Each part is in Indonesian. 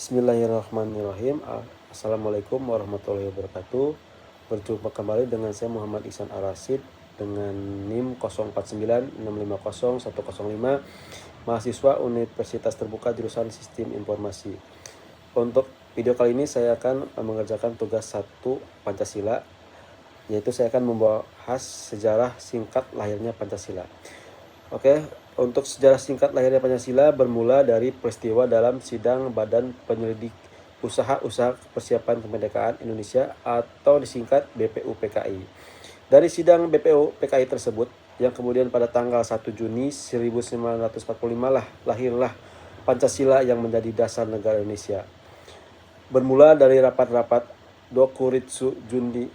Bismillahirrahmanirrahim. Assalamualaikum warahmatullahi wabarakatuh. Berjumpa kembali dengan saya Muhammad Ihsan Ar-Rasyid dengan NIM 0496500105, mahasiswa Universitas Terbuka jurusan Sistem Informasi. Untuk video kali ini saya akan mengerjakan tugas 1 Pancasila, yaitu saya akan membahas sejarah singkat lahirnya Pancasila. Oke, untuk sejarah singkat lahirnya Pancasila bermula dari peristiwa dalam sidang Badan Penyelidik Usaha-Usaha Persiapan Kemerdekaan Indonesia atau disingkat BPUPKI. Dari sidang BPUPKI tersebut, yang kemudian pada tanggal 1 Juni 1945 lahirlah Pancasila yang menjadi dasar negara Indonesia. Bermula dari rapat-rapat Dokuritsu Jundi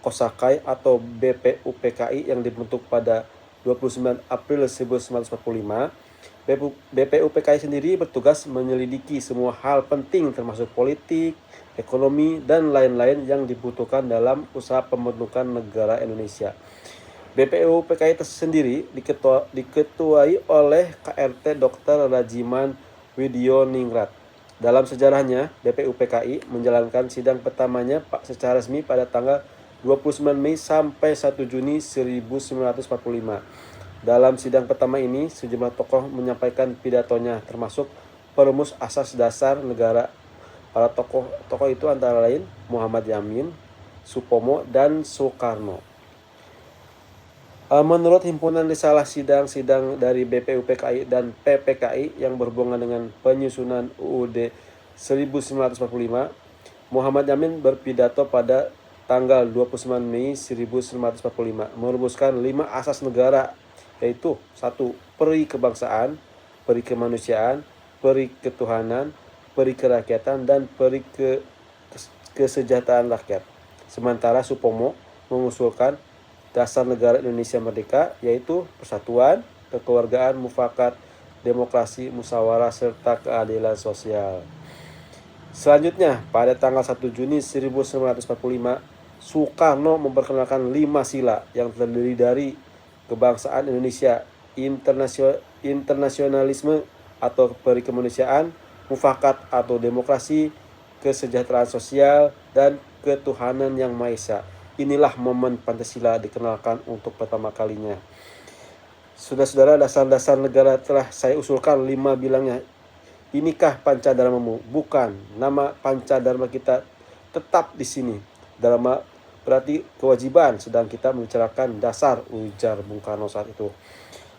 Kosakai atau BPUPKI yang dibentuk pada 29 April 1945, BPUPKI sendiri bertugas menyelidiki semua hal penting termasuk politik, ekonomi, dan lain-lain yang dibutuhkan dalam usaha pembentukan negara Indonesia. BPUPKI sendiri diketuai oleh KRT Dr. Rajiman Widyoningrat. Dalam sejarahnya, BPUPKI menjalankan sidang pertamanya secara resmi pada tanggal 29 Mei sampai 1 Juni 1945. Dalam sidang pertama ini, sejumlah tokoh menyampaikan pidatonya, termasuk perumus asas dasar negara. Para tokoh itu antara lain Muhammad Yamin, Supomo, dan Soekarno. Menurut himpunan risalah sidang-sidang dari BPUPKI dan PPKI yang berhubungan dengan penyusunan UUD 1945, Muhammad Yamin berpidato pada tanggal 29 Mei 1945 merumuskan 5 asas negara, yaitu 1. Peri kebangsaan, peri kemanusiaan, peri ketuhanan, peri kerakyatan, dan peri kesejahteraan rakyat. Sementara Supomo mengusulkan dasar negara Indonesia merdeka, yaitu persatuan, kekeluargaan, mufakat, demokrasi, musyawarah, serta keadilan sosial. Selanjutnya, pada tanggal 1 Juni 1945, Soekarno memperkenalkan 5 sila yang terdiri dari kebangsaan Indonesia, internasionalisme atau perikemanusiaan, mufakat atau demokrasi, kesejahteraan sosial, dan ketuhanan yang Maha Esa. Inilah momen Pancasila dikenalkan untuk pertama kalinya. Saudara-saudara, dasar-dasar negara telah saya usulkan 5 bilangnya. Inikah Pancadharmamu? Bukan. Nama Pancadharma kita tetap di sini. Dharma berarti kewajiban, sedang kita membicarakan dasar, ujar Bung Karno saat itu.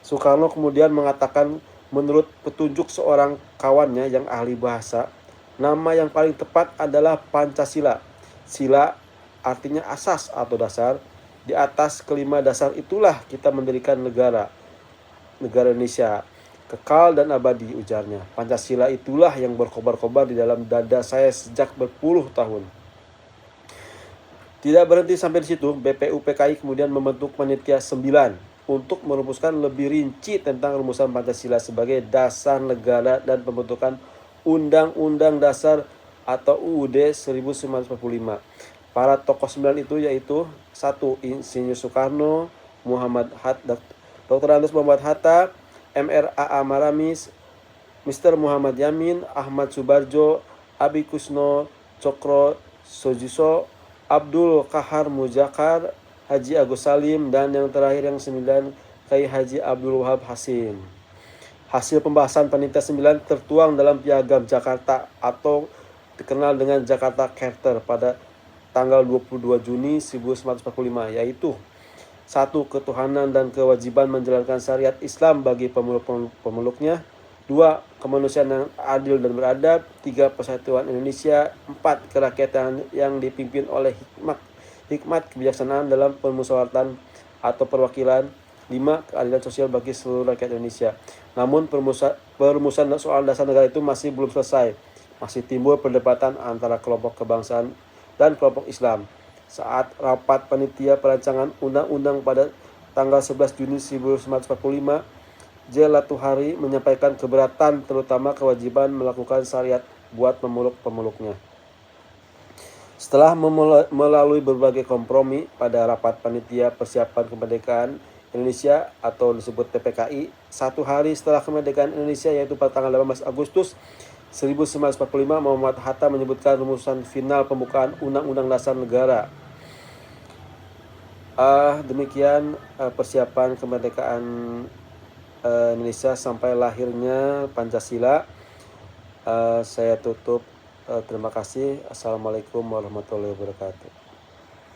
Soekarno kemudian mengatakan menurut petunjuk seorang kawannya yang ahli bahasa, nama yang paling tepat adalah Pancasila. Sila artinya asas atau dasar. Di atas kelima dasar itulah kita mendirikan negara Indonesia, kekal dan abadi, ujarnya. Pancasila itulah yang berkobar-kobar di dalam dada saya sejak berpuluh tahun. Tidak berhenti sampai di situ, BPUPKI kemudian membentuk panitia 9 untuk merumuskan lebih rinci tentang rumusan Pancasila sebagai dasar negara dan pembentukan Undang-Undang Dasar atau UUD 1945. Para tokoh 9 itu yaitu 1. Insinyur Soekarno, Dr. Andes Muhammad Hatta, MR.A.A. Maramis, Mr. Muhammad Yamin, Ahmad Subarjo, Abi Kusno, Cokro Sojiso, Abdul Kahar Mujakar, Haji Agus Salim, dan yang terakhir yang 9, Kiai Haji Abdul Wahab Hasim. Hasil pembahasan panitia 9 tertuang dalam Piagam Jakarta atau dikenal dengan Jakarta Charter pada tanggal 22 Juni 1945, yaitu 1. Ketuhanan dan kewajiban menjalankan syariat Islam bagi pemeluk-pemeluknya. 2. Kemanusiaan yang adil dan beradab. 3. Persatuan Indonesia. 4. Kerakyatan yang dipimpin oleh hikmat kebijaksanaan dalam permusyawaratan atau perwakilan. 5. Keadilan sosial bagi seluruh rakyat Indonesia. Namun perumusan soal dasar negara itu masih belum selesai. Masih timbul perdebatan antara kelompok kebangsaan dan kelompok Islam. Saat rapat panitia perancangan undang-undang pada tanggal 11 Juni 1945, J. Latuhari menyampaikan keberatan terutama kewajiban melakukan syariat buat pemeluk-pemeluknya. Setelah melalui berbagai kompromi pada rapat panitia persiapan kemerdekaan Indonesia atau disebut PPKI, 1 hari setelah kemerdekaan Indonesia yaitu pada tanggal 18 Agustus 1945 Muhammad Hatta menyebutkan rumusan final pembukaan Undang-Undang Dasar Negara. Demikian persiapan kemerdekaan Indonesia sampai lahirnya Pancasila. Saya tutup. Terima kasih. Assalamualaikum warahmatullahi wabarakatuh.